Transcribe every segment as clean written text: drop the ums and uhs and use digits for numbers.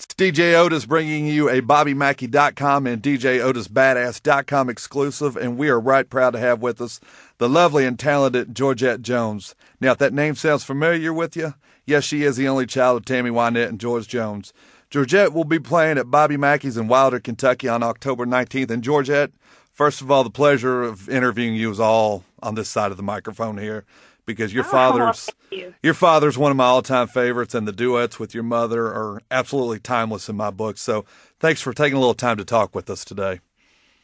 It's DJ Otis bringing you a BobbyMackey.com and DJOtisBadass.com exclusive, and we are right proud to have with us the lovely and talented Georgette Jones. Now, if that name sounds familiar with you, yes, she is the only child of Tammy Wynette and George Jones. Georgette will be playing at Bobby Mackey's in Wilder, Kentucky on October 19th. And Georgette, first of all, the pleasure of interviewing you is all on this side of the microphone here, because your father's one of my all-time favorites, and the duets with your mother are absolutely timeless in my book. So thanks for taking a little time to talk with us today.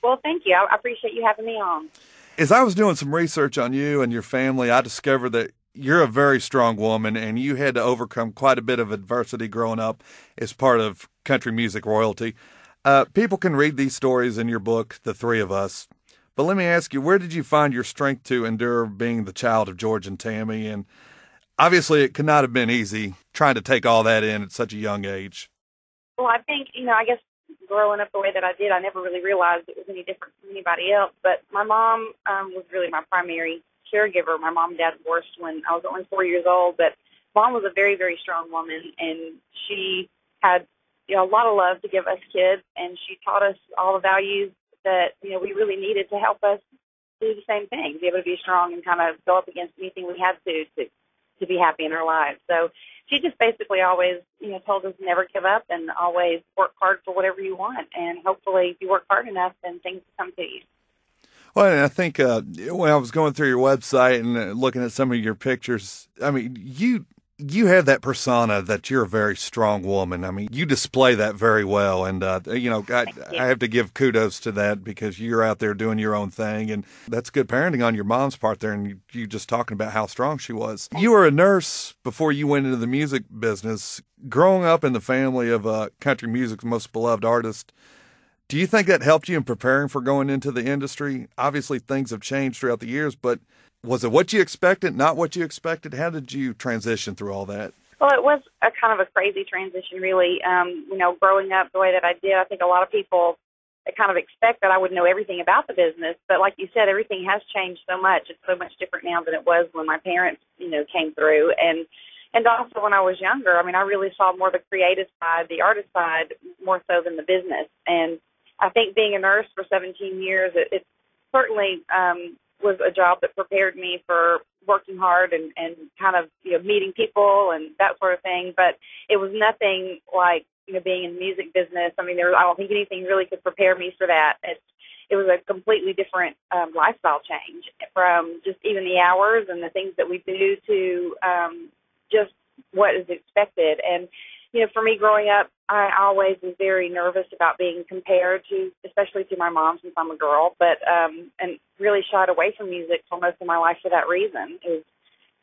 Well, thank you. I appreciate you having me on. As I was doing some research on you and your family, I discovered that you're a very strong woman, and you had to overcome quite a bit of adversity growing up as part of country music royalty. People can read these stories in your book, The Three of Us. But let me ask you, where did you find your strength to endure being the child of George and Tammy? And obviously it could not have been easy trying to take all that in at such a young age. Well, I think, I guess growing up the way that I did, I never really realized it was any different from anybody else. But my mom was really my primary caregiver. My mom and dad divorced when I was only 4 years old, but Mom was a very, very strong woman, and she had a lot of love to give us kids, and she taught us all the values that we really needed to help us do the same thing, be able to be strong and kind of go up against anything we had to be happy in our lives. So she just basically always told us never give up and always work hard for whatever you want, and hopefully if you work hard enough, then things will come to you. Well, and I think when I was going through your website and looking at some of your pictures, I mean, you have that persona that you're a very strong woman. I mean, you display that very well. And, I have to give kudos to that, because you're out there doing your own thing. And that's good parenting on your mom's part there. And you just talking about how strong she was. You were a nurse before you went into the music business. Growing up in the family of country music's most beloved artist, do you think that helped you in preparing for going into the industry? Obviously, things have changed throughout the years, but was it what you expected, not what you expected? How did you transition through all that? Well, it was a kind of a crazy transition, really. Growing up the way that I did, I think a lot of people kind of expect that I would know everything about the business. But like you said, everything has changed so much. It's so much different now than it was when my parents, came through. And also when I was younger, I really saw more the creative side, the artist side, more so than the business. And I think being a nurse for 17 years, it certainly was a job that prepared me for working hard and kind of, meeting people and that sort of thing. But it was nothing like, being in the music business. I don't think anything really could prepare me for that. It was a completely different lifestyle change, from just even the hours and the things that we do to just what is expected. And, for me growing up, I always was very nervous about being compared to, especially to my mom since I'm a girl, but and really shied away from music for most of my life for that reason. It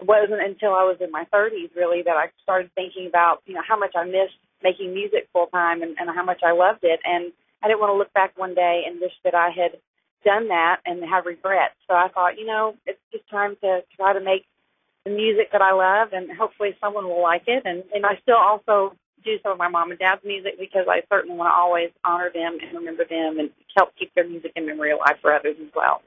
wasn't until I was in my 30s, really, that I started thinking about, how much I missed making music full time and how much I loved it. And I didn't want to look back one day and wish that I had done that and have regrets. So I thought, it's just time to try to make the music that I love, and hopefully someone will like it. And I still also do some of my mom and dad's music, because I certainly want to always honor them and remember them and help keep their music in memory alive for others as well.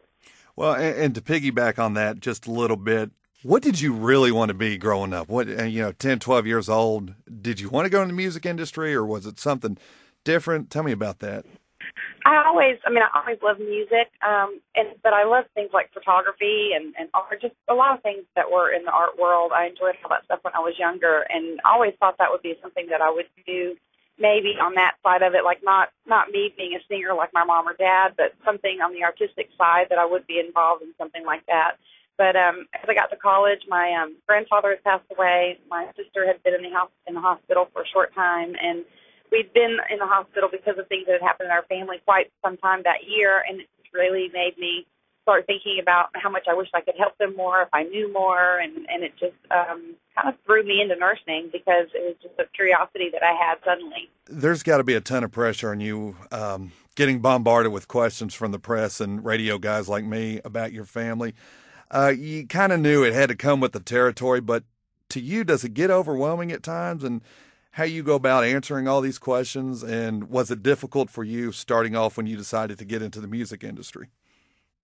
Well, and to piggyback on that just a little bit, what did you really want to be growing up? 10, 12 years old, did you want to go in the music industry, or was it something different? Tell me about that. I always loved music, but I loved things like photography and art, just a lot of things that were in the art world. I enjoyed all that stuff when I was younger, and I always thought that would be something that I would do, maybe on that side of it, like not me being a singer like my mom or dad, but something on the artistic side that I would be involved in something like that. But as I got to college, my grandfather had passed away. My sister had been in the hospital for a short time, and we'd been in the hospital because of things that had happened in our family quite some time that year, and it really made me start thinking about how much I wish I could help them more if I knew more, and it just kind of threw me into nursing, because it was just a curiosity that I had suddenly. There's got to be a ton of pressure on you, getting bombarded with questions from the press and radio guys like me about your family. You kind of knew it had to come with the territory, but to you, does it get overwhelming at times? And how you go about answering all these questions, and was it difficult for you starting off when you decided to get into the music industry?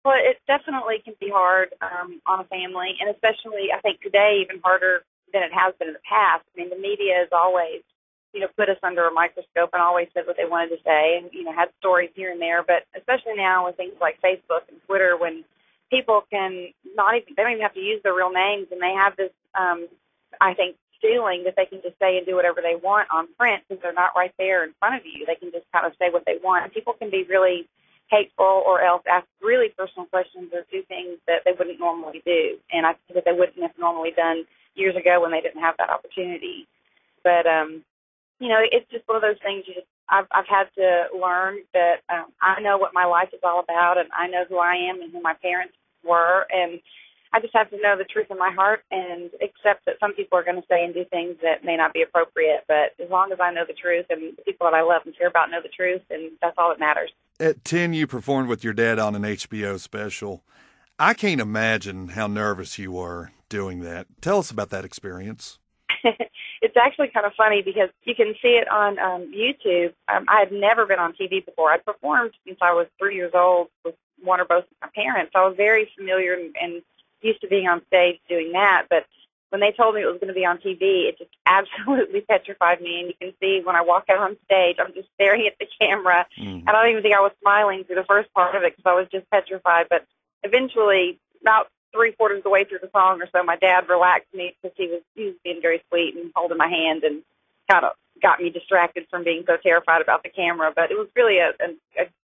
Well, it definitely can be hard on a family, and especially I think today even harder than it has been in the past. The media is always, put us under a microscope and always said what they wanted to say and, had stories here and there. But especially now with things like Facebook and Twitter, when people they don't even have to use their real names, and they have this, I think, feeling that they can just say and do whatever they want on print because they're not right there in front of you. They can just kind of say what they want. And people can be really hateful or else ask really personal questions or do things that they wouldn't normally do. And I think that they wouldn't have normally done years ago when they didn't have that opportunity. But, it's just one of those things I've had to learn that I know what my life is all about, and I know who I am and who my parents were, and I just have to know the truth in my heart and accept that some people are going to say and do things that may not be appropriate. But as long as I know the truth and the people that I love and care about know the truth, and that's all that matters. At 10, you performed with your dad on an HBO special. I can't imagine how nervous you were doing that. Tell us about that experience. It's actually kind of funny because you can see it on YouTube. I had never been on TV before. I'd performed since I was 3 years old with one or both of my parents. So I was very familiar and used to being on stage doing that. But when they told me it was going to be on TV, it just absolutely petrified me. And you can see when I walk out on stage, I'm just staring at the camera. I don't even think I was smiling through the first part of it because I was just petrified. But eventually, about three-quarters of the way through the song or so, my dad relaxed me because he was being very sweet and holding my hand and kind of got me distracted from being so terrified about the camera. But it was really a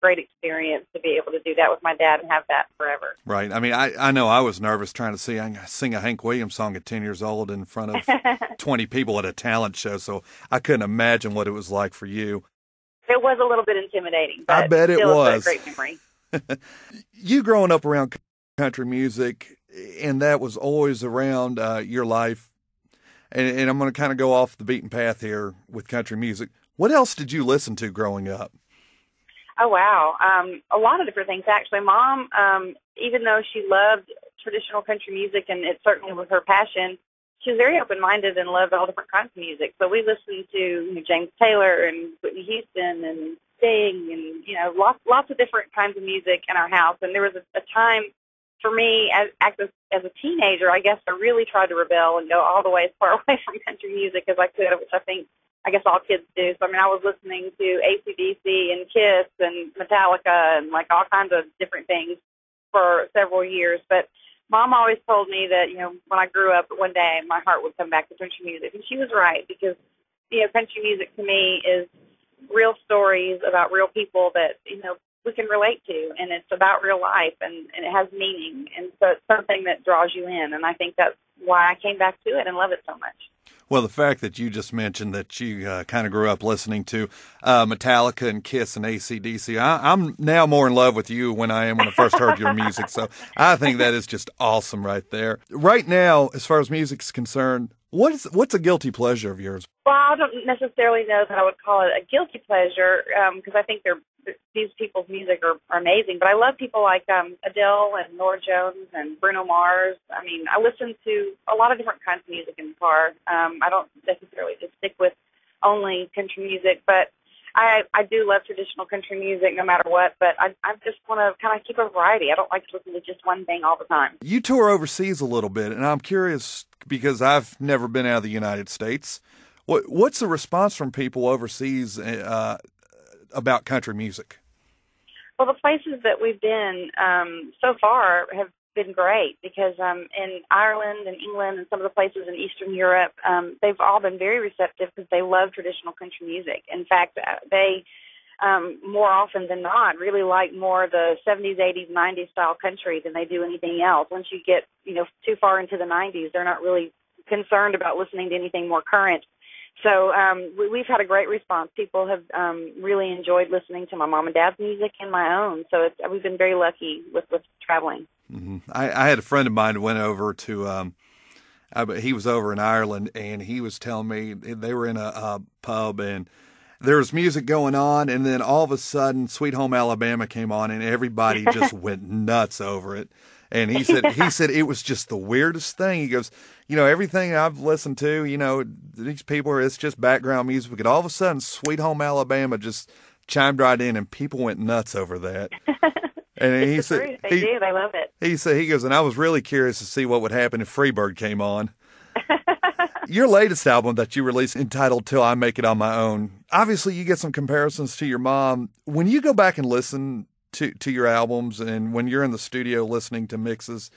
great experience to be able to do that with my dad and have that forever. Right. I mean, I know I was nervous trying to sing a Hank Williams song at 10 years old in front of 20 people at a talent show, so I couldn't imagine what it was like for you. It was a little bit intimidating, but I bet it was. A great memory. You growing up around country music, and that was always around your life, and I'm going to kind of go off the beaten path here with country music. What else did you listen to growing up? Oh, wow. A lot of different things, actually. Mom, even though she loved traditional country music, and it certainly was her passion, she was very open-minded and loved all different kinds of music. So we listened to James Taylor and Whitney Houston and Sting and, lots of different kinds of music in our house. And there was a time for me, as a teenager, I guess I really tried to rebel and go all the way as far away from country music as I could, which I guess all kids do. So, I was listening to AC/DC and Kiss and Metallica and, all kinds of different things for several years. But Mom always told me that, when I grew up, one day my heart would come back to country music. And she was right because, country music to me is real stories about real people that, we can relate to, and it's about real life, and it has meaning, and so it's something that draws you in, and I think that's why I came back to it and love it so much. Well, the fact that you just mentioned that you kind of grew up listening to Metallica and Kiss and AC/DC, I'm now more in love with you when I am when I first heard your music, so I think that is just awesome right there. Right now, as far as music's concerned, what's a guilty pleasure of yours? Well, I don't necessarily know that I would call it a guilty pleasure because I think these people's music are amazing. But I love people like Adele and Norah Jones and Bruno Mars. I listen to a lot of different kinds of music in the car. I don't necessarily just stick with only country music, but I do love traditional country music no matter what. But I just want to kind of keep a variety. I don't like to listen to just one thing all the time. You tour overseas a little bit, and I'm curious because I've never been out of the United States. What's the response from people overseas about country music? Well, the places that we've been so far have been great because in Ireland and England and some of the places in Eastern Europe, they've all been very receptive because they love traditional country music. In fact, they more often than not really like more the 70s, 80s, 90s style country than they do anything else. Once you get too far into the 90s, they're not really concerned about listening to anything more current. So we've had a great response. People have really enjoyed listening to my mom and dad's music and my own. So we've been very lucky with traveling. Mm-hmm. I had a friend of mine who went over to, he was over in Ireland, and he was telling me they were in a pub, and there was music going on, and then all of a sudden Sweet Home Alabama came on, and everybody just went nuts over it. And he said it was just the weirdest thing. He goes, everything I've listened to, these people, it's just background music. And all of a sudden, Sweet Home Alabama just chimed right in, and people went nuts over that. And he said, they do. They love it. He goes, and I was really curious to see what would happen if Freebird came on. Your latest album that you released entitled Till I Make It On My Own, obviously you get some comparisons to your mom. When you go back and listen to your albums and when you're in the studio listening to mixes,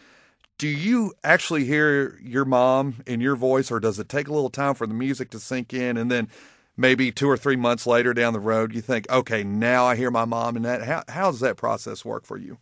do you actually hear your mom in your voice, or does it take a little time for the music to sink in and then maybe 2 or 3 months later down the road you think, okay, now I hear my mom in that? How does that process work for you?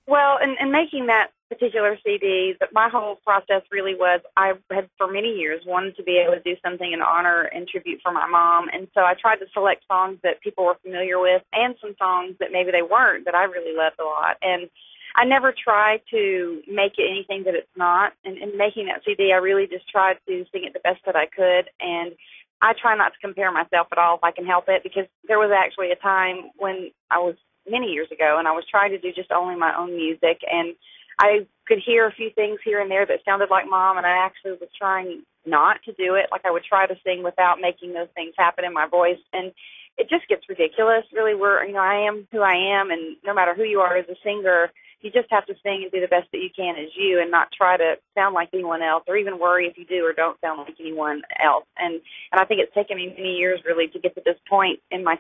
Well, in making that particular CD, my whole process really was I had for many years wanted to be able to do something in honor and tribute for my mom, and so I tried to select songs that people were familiar with and some songs that maybe they weren't that I really loved a lot. And I never tried to make it anything that it's not. And in making that CD, I really just tried to sing it the best that I could, and I try not to compare myself at all if I can help it, because there was actually a time when I was many years ago, and I was trying to do just only my own music, and I could hear a few things here and there that sounded like Mom, and I actually was trying not to do it. Like, I would try to sing without making those things happen in my voice, and it just gets ridiculous. Really, I am who I am, and no matter who you are as a singer, you just have to sing and do the best that you can as you, and not try to sound like anyone else, or even worry if you do or don't sound like anyone else. And I think it's taken me many years really to get to this point in my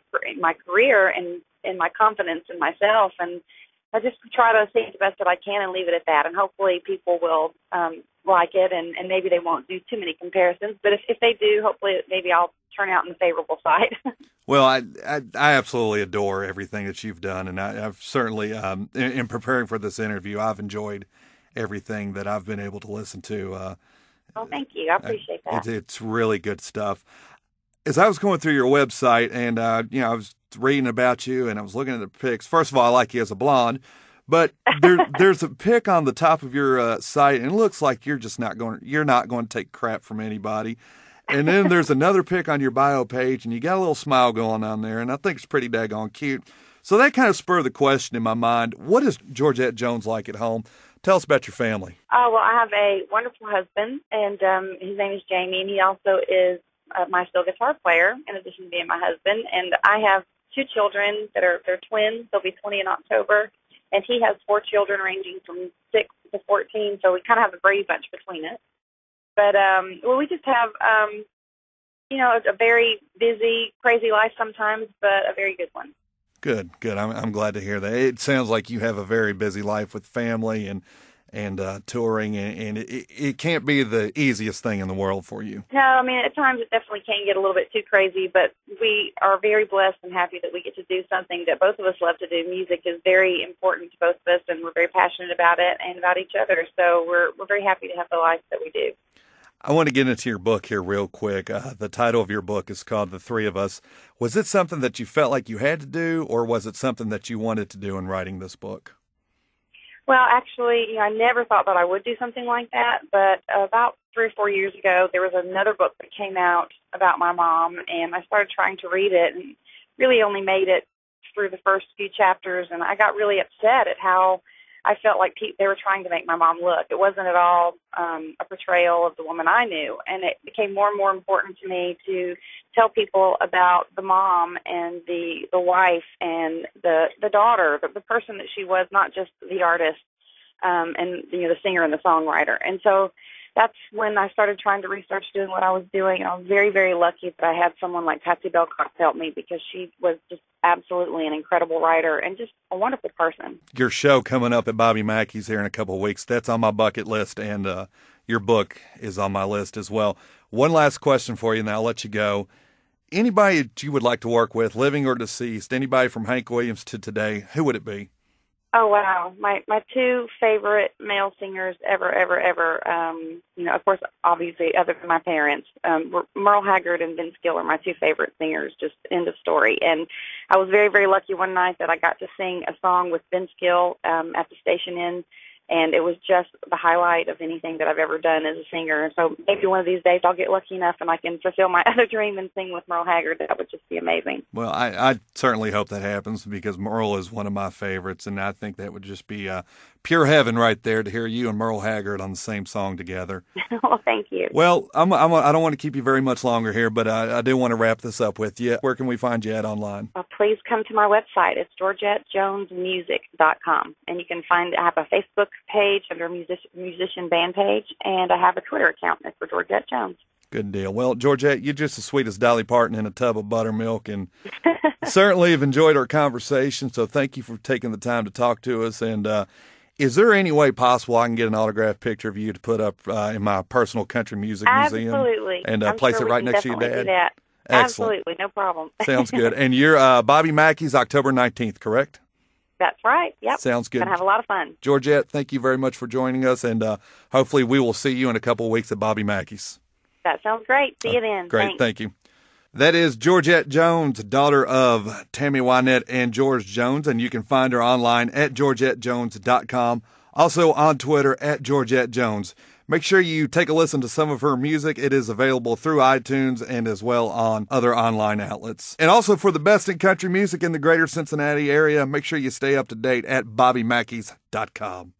career and in my confidence in myself. And I just try to sing the best that I can and leave it at that. And hopefully people will like it, and maybe they won't do too many comparisons. But if they do, hopefully maybe I'll turn out in the favorable side. Well, I absolutely adore everything that you've done, and I've certainly, in preparing for this interview, I've enjoyed everything that I've been able to listen to. Oh, thank you. I appreciate that. It's really good stuff. As I was going through your website, and I was reading about you, and I was looking at the pics. First of all, I like you as a blonde, but there's a pic on the top of your site, and it looks like you're not going to take crap from anybody. And then there's another pic on your bio page, and you got a little smile going on there, and I think it's pretty daggone cute. So that kind of spurred the question in my mind, what is Georgette Jones like at home? Tell us about your family. Oh, well, I have a wonderful husband, and his name is Jamie, and he also is my steel guitar player, in addition to being my husband. And I have 2 children they're twins. They'll be 20 in October. And he has 4 children ranging from 6 to 14, so we kind of have a Brady Bunch between us. But, we just have, a very busy, crazy life sometimes, but a very good one. Good. I'm glad to hear that. It sounds like you have a very busy life with family and touring, and it can't be the easiest thing in the world for you. No, I mean, at times it definitely can get a little bit too crazy, but we are very blessed and happy that we get to do something that both of us love to do. Music is very important to both of us, and we're very passionate about it and about each other, so we're very happy to have the life that we do. I want to get into your book here real quick. The title of your book is called The Three of Us. Was it something that you felt like you had to do, or was it something that you wanted to do in writing this book? Well, actually, I never thought that I would do something like that, but about 3 or 4 years ago, there was another book that came out about my mom, and I started trying to read it, and really only made it through the first few chapters, and I got really upset at how I felt like they were trying to make my mom look. It wasn't at all a portrayal of the woman I knew, and it became more and more important to me to tell people about the mom and the wife and the daughter, the person that she was, not just the artist and the singer and the songwriter. And so that's when I started trying to research doing what I was doing. I was very, very lucky that I had someone like Patsy Belcox help me, because she was just absolutely an incredible writer and just a wonderful person. Your show coming up at Bobby Mackey's here in a couple of weeks, that's on my bucket list, and your book is on my list as well. One last question for you, and I'll let you go. Anybody that you would like to work with, living or deceased, anybody from Hank Williams to today, who would it be? Oh, wow. My 2 favorite male singers ever. Of course, obviously, other than my parents, Merle Haggard and Vince Gill are my 2 favorite singers, just end of story. And I was very, very lucky one night that I got to sing a song with Vince Gill at the Station Inn, and it was just the highlight of anything that I've ever done as a singer. So maybe one of these days I'll get lucky enough and I can fulfill my other dream and sing with Merle Haggard. That would just be amazing. Well, I certainly hope that happens, because Merle is one of my favorites, and I think that would just be pure heaven right there to hear you and Merle Haggard on the same song together. Well, thank you. Well, I don't want to keep you very much longer here, but I do want to wrap this up with you. Where can we find you at online? Please come to my website. It's GeorgetteJonesMusic.com. And you can I have a Facebook page under musician band page, and I have a Twitter account. It's for Georgette Jones. Good deal. Well, Georgette, you're just as sweet as Dolly Parton in a tub of buttermilk, and certainly have enjoyed our conversation. So thank you for taking the time to talk to us. And is there any way possible I can get an autographed picture of you to put up in my personal country music museum? Absolutely. And place it right next to your dad? Do that. Excellent. Absolutely, no problem. Sounds good. And you're Bobby Mackey's October 19th, correct? That's right. Yep. Sounds good. Gonna have a lot of fun. Georgette, thank you very much for joining us, and hopefully we will see you in a couple of weeks at Bobby Mackey's. That sounds great. See you then. Great. Thanks. Thank you. That is Georgette Jones, daughter of Tammy Wynette and George Jones, and you can find her online at georgettejones.com. Also on Twitter at Georgette Jones. Make sure you take a listen to some of her music. It is available through iTunes and as well on other online outlets. And also for the best in country music in the greater Cincinnati area, make sure you stay up to date at BobbyMackeys.com.